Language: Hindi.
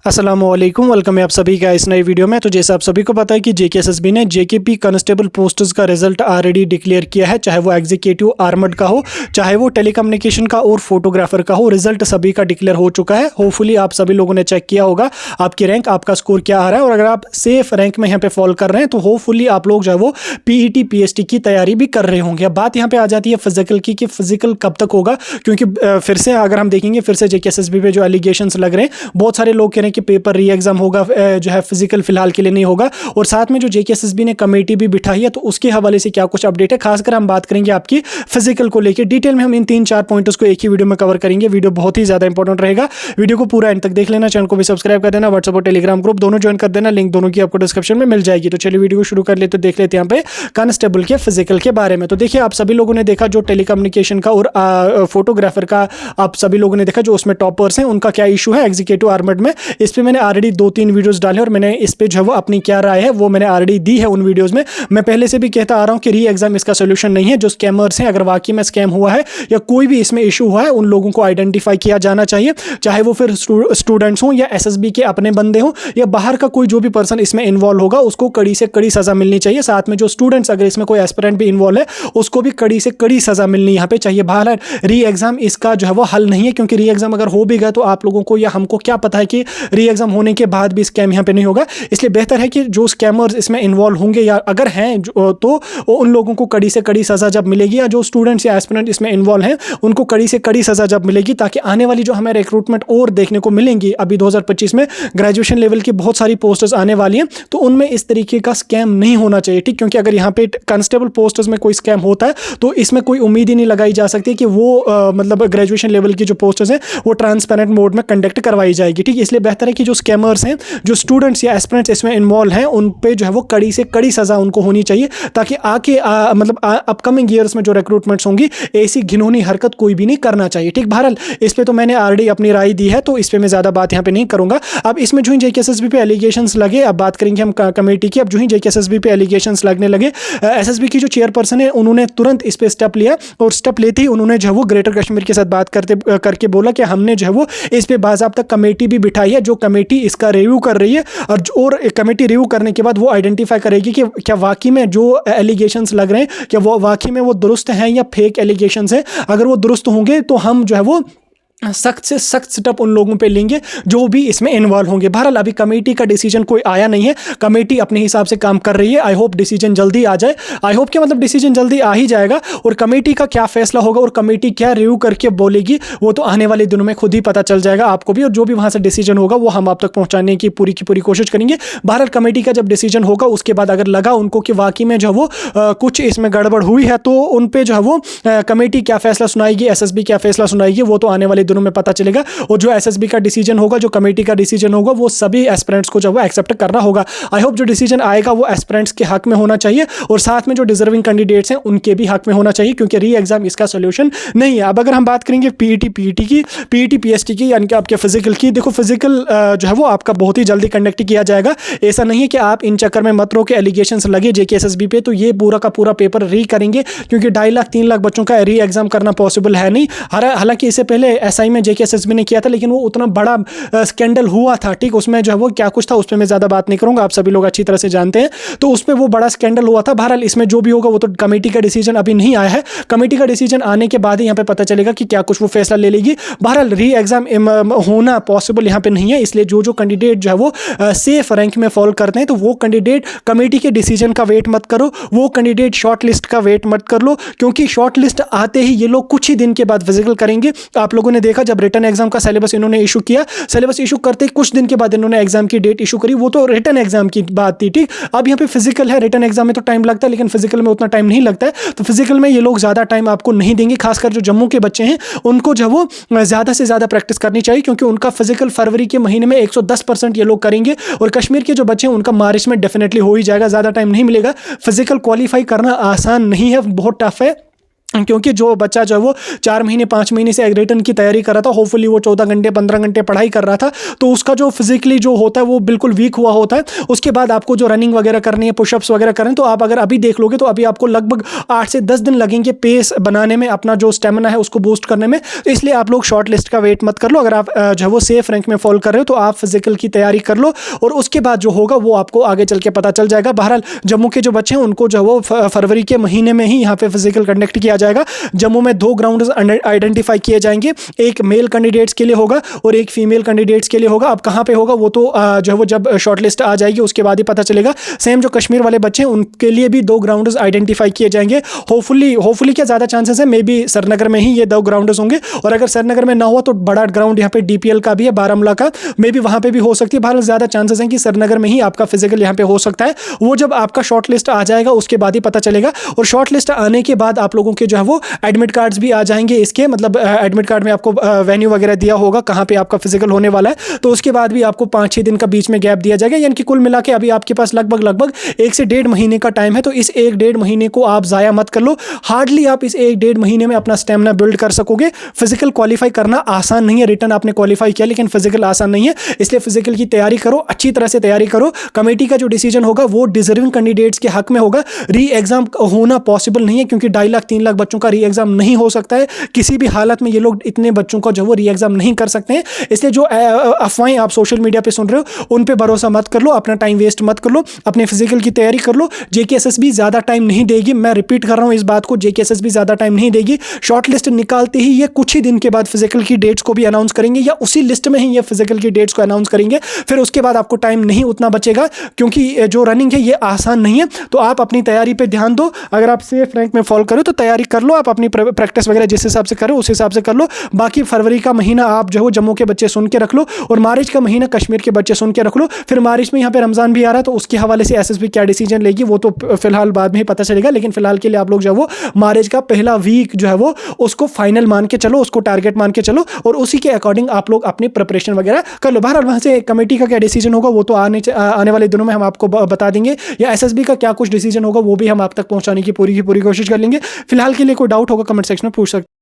अस्सलामुअलैकुम, वेलकम है आप सभी का इस नई वीडियो में। तो जैसे आप सभी को पता है कि जेकेएसएसबी ने जेकेपी कांस्टेबल पोस्ट्स का रिजल्ट ऑलरेडी डिक्लेयर किया है, चाहे वो एग्जीक्यूटिव आर्मर्ड का हो, चाहे वो टेलीकम्युनिकेशन का और फोटोग्राफर का हो। रिजल्ट सभी का डिक्लेयर हो चुका है। होपफुली आप सभी लोगों ने चेक किया होगा आपकी रैंक, आपका स्कोर क्या आ रहा है, और अगर आप सेफ रैंक में यहाँ पे फॉल कर रहे हैं तो होपफुली आप लोग जो है वो पीईटी पीएसटी की तैयारी भी कर रहे होंगे। अब बात यहाँ पे आ जाती है फिजिकल की कि फिजिकल कब तक होगा, क्योंकि फिर से अगर हम देखेंगे फिर से जेकेएसएसबी पे जो एलिगेशंस लग रहे हैं, बहुत सारे लोग कह रहे हैं कि पेपर री एग्जाम होगा, जो है फिजिकल फिलहाल के लिए नहीं होगा। और साथ में जो जेकेएसएसबी ने कमेटी भी बिठाई है, तो उसके हवाले से क्या कुछ अपडेट है, खासकर हम बात करेंगे आपकी फिजिकल को लेकर डिटेल में। हम इन 3-4 पॉइंट्स को एक ही वीडियो में कवर करेंगे। वीडियो बहुत ही ज्यादा इंपॉर्टेंट रहेगा, वीडियो को पूरा एंड तक देख लेना। चैनल को भी सब्सक्राइब कर देना, व्हाट्सएप और टेलीग्राम ग्रुप दोनों ज्वाइन कर देना, लिंक दोनों की आपको डिस्क्रिप्शन में मिल जाएगी। तो चलिए वीडियो को शुरू कर लेते, देख लेते हैं यहाँ पे कांस्टेबल के फिजिकल के बारे में। तो देखिए, आप सभी लोगों ने देखा जो टेलीकम्युनिकेशन का और फोटोग्राफर का आप सभी लोगों ने देखा जो उसमें टॉपर्स हैं, उनका क्या इशू है एग्जीक्यूटिव आर्मर्ड में। इस पे मैंने ऑलरेडी 2-3 वीडियोस डाले और मैंने इस पे जो है वो अपनी क्या राय है वो मैंने ऑलरेडी दी है उन वीडियोस में। मैं पहले से भी कहता आ रहा हूं कि री एग्जाम इसका सोल्यूशन नहीं है। जो स्कैमर्स हैं, अगर वाकई में स्कैम हुआ है या कोई भी इसमें इशू हुआ है, उन लोगों को आइडेंटिफाई किया जाना चाहिए, चाहे वो फिर स्टूडेंट्स हों या एसएसबी के अपने बंदे हों या बाहर का कोई जो भी पर्सन इसमें इन्वॉल्व होगा, उसको कड़ी से कड़ी सजा मिलनी चाहिए। साथ में जो स्टूडेंट्स, अगर इसमें कोई एस्पिरेंट भी इन्वॉल्व है, उसको भी कड़ी से कड़ी सजा मिलनी यहाँ पे चाहिए। बाहर री एग्जाम इसका जो है वो हल नहीं है, क्योंकि री एग्जाम अगर हो भी गया तो आप लोगों को या हमको क्या पता है कि री एग्जाम होने के बाद भी स्कैम यहाँ पे नहीं होगा। इसलिए बेहतर है कि जो स्कैमर्स इसमें इन्वॉल्व होंगे या अगर हैं तो उन लोगों को कड़ी से कड़ी सजा जब मिलेगी, या जो स्टूडेंट्स या एस्पिरेंट इसमें इन्वॉल्व हैं उनको कड़ी से कड़ी सजा जब मिलेगी, ताकि आने वाली जो हमें रिक्रूटमेंट और देखने को मिलेंगी, अभी 2025 में ग्रेजुएशन लेवल की बहुत सारी पोस्ट्स आने वाली हैं, तो उनमें इस तरीके का स्कैम नहीं होना चाहिए। ठीक, क्योंकि अगर यहाँ पे कांस्टेबल पोस्ट्स में कोई स्कैम होता है तो इसमें कोई उम्मीद ही नहीं लगाई जा सकती कि वो मतलब ग्रेजुएशन लेवल की जो पोस्ट्स हैं वो ट्रांसपेरेंट मोड में कंडक्ट करवाई जाएगी। ठीक, इसलिए बेहतर है कि जो स्कैमर्स हैं, जो स्टूडेंट्स या एस्पिरेंट्स इसमें इन्वॉल्व हैं, उन पे जो है वो कड़ी से कड़ी सजा उनको होनी चाहिए, ताकि आके मतलब अपकमिंग ईयर्स में जो रिक्रूटमेंट्स होंगी ऐसी घिनौनी हरकत कोई भी नहीं करना चाहिए। ठीक, बहरहाल इस पे तो मैंने ऑलरेडी अपनी राय दी है, तो इस पे मैं ज्यादा बात यहाँ पे नहीं करूंगा। अब इसमें जो ही जेकेएसएसबी पे एलिगेशंस लगे, अब बात करेंगे हम कमेटी की। अब जो ही जेकेएसएसबी पे एलिगेशंस लगने लगे, एसएसबी की जो चेयरपर्सन है उन्होंने तुरंत इस पे स्टेप लिया, और स्टेप लेते ही उन्होंने जो है वो ग्रेटर कश्मीर के साथ बात करके बोला कि हमने जो है वो इस पे बाज़ाब्ता कमेटी भी बिठाई है, जो कमेटी इसका रिव्यू कर रही है, और कमेटी रिव्यू करने के बाद वो आइडेंटिफाई करेगी कि क्या वाकई में जो एलिगेशंस लग रहे हैं क्या वो वाकई में वो दुरुस्त हैं या फेक एलिगेशंस हैं। अगर वो दुरुस्त होंगे तो हम जो है वो सख्त से सख्त स्टेप उन लोगों पे लेंगे जो भी इसमें इन्वॉल्व होंगे। बहरहाल अभी कमेटी का डिसीजन कोई आया नहीं है, कमेटी अपने हिसाब से काम कर रही है। आई होप डिसीजन जल्दी आ जाए। आई होप कि मतलब डिसीजन जल्दी आ ही जाएगा, और कमेटी का क्या फैसला होगा और कमेटी क्या रिव्यू करके बोलेगी वो तो आने वाले दिनों में खुद ही पता चल जाएगा आपको भी, और जो भी वहां से डिसीजन होगा वो हम आप तक पहुंचाने की पूरी कोशिश करेंगे। बहरहाल कमेटी का जब डिसीजन होगा उसके बाद अगर लगा उनको कि वाकई में जो वो कुछ इसमें गड़बड़ हुई है, तो उन पे जो है वो कमेटी क्या फैसला सुनाएगी, एसएसबी क्या फैसला सुनाएगी, वो तो आने वाले दिनों में पता चलेगा। और जो एसएसबी का डिसीजन होगा, जो कमेटी का डिसीजन होगा, वो सभी एस्पिरेंट्स को जो वो एक्सेप्ट करना होगा। आई होप जो डिसीजन आएगा वो एस्पिरेंट्स के हक में होना चाहिए, और साथ में जो डिजर्विंग कैंडिडेट्स हैं उनके भी हक में होना चाहिए, क्योंकि री एग्जाम इसका सोल्यूशन नहीं है। अब अगर हम बात करेंगे पीईटी पीएसटी की, यानी कि आपके फिजिकल की, देखो फिजिकल जो है वो आपका बहुत ही जल्दी कंडक्ट किया जाएगा। ऐसा नहीं है कि आप इन चक्कर में मत रहो कि एलिगेशंस लगे जेकेएसएसबी पे तो ये पूरा का पूरा पेपर री करेंगे, क्योंकि 2.5 लाख 3 लाख बच्चों का री एग्जाम करना पॉसिबल है नहीं। हालांकि इससे पहले एसआई में जेकेएसएसबी ने किया था, लेकिन वो उतना बड़ा स्कैंडल हुआ था। ठीक, उसमें जो है वो क्या कुछ था उस पर मैं ज्यादा बात नहीं करूंगा, आप सभी लोग अच्छी तरह से जानते हैं। तो उसमें वो बड़ा स्कैंडल हुआ था। बहरहाल इसमें जो भी होगा वो तो कमेटी का डिसीजन अभी नहीं आया है, कमेटी का डिसीजन आने के बाद ही यहाँ पे पता चलेगा कि क्या कुछ वो फैसला ले लेगी। बहरहाल री एग्जाम होना पॉसिबल यहाँ पे नहीं है, इसलिए जो कैंडिडेट जो है वो सेफ रैंक में फॉल करते हैं, तो वो कैंडिडेट कमेटी के डिसीजन का वेट मत करो, वो कैंडिडेट शॉर्ट लिस्ट का वेट मत कर लो, क्योंकि शॉर्ट लिस्ट आते ही ये लोग कुछ ही दिन के बाद फिजिकल करेंगे। आप लोगों ने देखा जब रिटन एग्जाम का सिलेबस इन्होंने इशू किया, सिलेबस इशू करते ही कुछ दिन के बाद इन्होंने एग्जाम की डेट इशू करी, वो तो रिटन एग्जाम की बात थी। ठीक, अब यहाँ पे फिजिकल है, रिटन एग्जाम में तो टाइम लगता है, लेकिन फिजिकल में उतना टाइम नहीं लगता है, तो फिजिकल में ये लोग ज्यादा टाइम आपको नहीं देंगे। खासकर जो जम्मू के बच्चे हैं उनको जो वो ज्यादा से ज्यादा प्रैक्टिस करनी चाहिए, क्योंकि उनका फिजिकल फरवरी के महीने में 110% ये लोग करेंगे, और कश्मीर के जो बच्चे हैं उनका मार्च में डेफिनेटली हो ही जाएगा, ज्यादा टाइम नहीं मिलेगा। फिजिकल क्वालिफाई करना आसान नहीं है, बहुत टफ है। क्योंकि जो बच्चा जो है वो 4 महीने 5 महीने से रिटर्न की तैयारी कर रहा था, होपफुली वो 14 घंटे 15 घंटे पढ़ाई कर रहा था, तो उसका जो फिजिकली जो होता है वो बिल्कुल वीक हुआ होता है। उसके बाद आपको जो रनिंग वगैरह करनी है, पुशअप्स वगैरह करनी है, तो आप अगर अभी देख लोगे तो अभी आपको लगभग 8 से 10 दिन लगेंगे पेस बनाने में, अपना जो स्टेमिना है उसको बूस्ट करने में। तो इसलिए आप लोग शॉर्ट लिस्ट का वेट मत कर लो। अगर आप जो है वो सेफ रैंक में फॉल कर रहे हो तो आप फिजिकल की तैयारी कर लो, और उसके बाद जो होगा वो आपको आगे चल के पता चल जाएगा। बहरहाल जम्मू के जो बच्चे हैं उनको जो है वो फरवरी के महीने में ही यहाँ पे फिजिकल कंडक्ट किया जाएगा। जम्मू में 2 ग्राउंड्स आइडेंटिफाई किए जाएंगे, एक मेल कैंडिडेट्स के लिए होगा और एक फीमेल कैंडिडेट्स के लिए होगा। अब कहाँ पे होगा वो तो जो है वो जब शॉर्टलिस्ट आ जाएगी उसके बाद ही पता चलेगा। सेम जो कश्मीर वाले बच्चे हैं उनके लिए भी 2 ग्राउंड्स आइडेंटिफाई किए जाएंगे। होपफुली क्या ज़्यादा चांसेस है, मे बी श्रीनगर में ही ये 2 ग्राउंड्स होंगे, और अगर श्रीनगर में ना हुआ तो बड़ा ग्राउंड यहाँ पे DPL का भी है, बारामूला का, मे बी वहाँ पे भी हो सकती है। बहरहाल ज़्यादा चांसेस हैं कि श्रीनगर में ही आपका फिजिकल यहाँ पे हो सकता है। वो जब आपका शॉर्ट लिस्ट आ जाएगा उसके बाद ही पता चलेगा, और शॉर्ट लिस्ट आने के बाद आप लोगों के जो है वो एडमिट कार्ड्स भी आ जाएंगे इसके, मतलब एडमिट कार्ड में आपको वेन्यू वगैरह दिया होगा कहाँ पे आपका फिजिकल होने वाला है। तो उसके बाद भी आपको 5-6 दिन का बीच में गैप दिया जाएगा, यानी कि कुल मिला के अभी आपके पास लगभग 1 से 1.5 महीने का टाइम है। तो इस 1-1.5 महीने को आप ज़ाया मत कर लो। हार्डली आप इस 1-1.5 महीने में अपना स्टेमिना बिल्ड कर सकोगे। फिजिकल क्वालिफाई करना आसान नहीं है, रिटर्न आपने क्वालिफाई किया लेकिन फिजिकल आसान नहीं है, इसलिए फिजिकल की तैयारी करो, अच्छी तरह से तैयारी करो। कमेटी का जो डिसीजन होगा वो डिजर्विंग कैंडिडेट्स के हक में होगा। री एग्जाम होना पॉसिबल नहीं है, क्योंकि 2.5 लाख 3 लाख बच्चों का री एग्जाम नहीं हो सकता है किसी भी हालत में। ये लोग इतने बच्चों का जो वो री एग्जाम नहीं कर सकते हैं, इसलिए जो अफवाहें आप सोशल मीडिया पे सुन रहे हो उन पे भरोसा मत कर लो, अपना टाइम वेस्ट मत कर लो, अपने फिजिकल की तैयारी कर लो। JKSSB ज़्यादा टाइम नहीं देगी, मैं रिपीट कर रहा हूँ इस बात को, JKSSB ज़्यादा टाइम नहीं देगी। शॉर्ट लिस्ट निकालते ही ये कुछ ही दिन के बाद फिजिकल की डेट्स को भी अनाउंस करेंगे, या उसी लिस्ट में ही ये फिजिकल की डेट्स को अनाउंस करेंगे। फिर उसके बाद आपको टाइम नहीं उतना बचेगा, क्योंकि जो रनिंग है ये आसान नहीं है। तो आप अपनी तैयारी पर ध्यान दो। अगर आप सेफ रैंक में फॉल करो तो तैयारी कर लो, आप अपनी प्रैक्टिस वगैरह जिस हिसाब से करो उस हिसाब से कर लो। बाकी फरवरी का महीना आप जो है जम्मू के बच्चे सुन के रख लो, और मार्च का महीना कश्मीर के बच्चे सुन के रख लो। फिर मार्च में यहाँ पे रमजान भी आ रहा है, तो उसके हवाले से SSB क्या डिसीजन लेगी वो तो फिलहाल बाद में ही पता चलेगा। लेकिन फिलहाल के लिए आप लोग जो है वो मार्च का पहला वीक जो है वो उसको फाइनल मान के चलो, उसको टारगेट मान के चलो, और उसी के अकॉर्डिंग आप लोग अपनी प्रिपरेशन वगैरह कर लो। बहरहाल वहाँ से कमेटी का क्या डिसीजन होगा वो तो आने वाले दिनों में हम आपको बता देंगे, या SSB का क्या कुछ डिसीजन होगा वो भी हम आप तक पहुँचाने की पूरी कोशिश कर लेंगे। फिलहाल के लिए कोई डाउट होगा कमेंट सेक्शन में पूछ सकते हैं।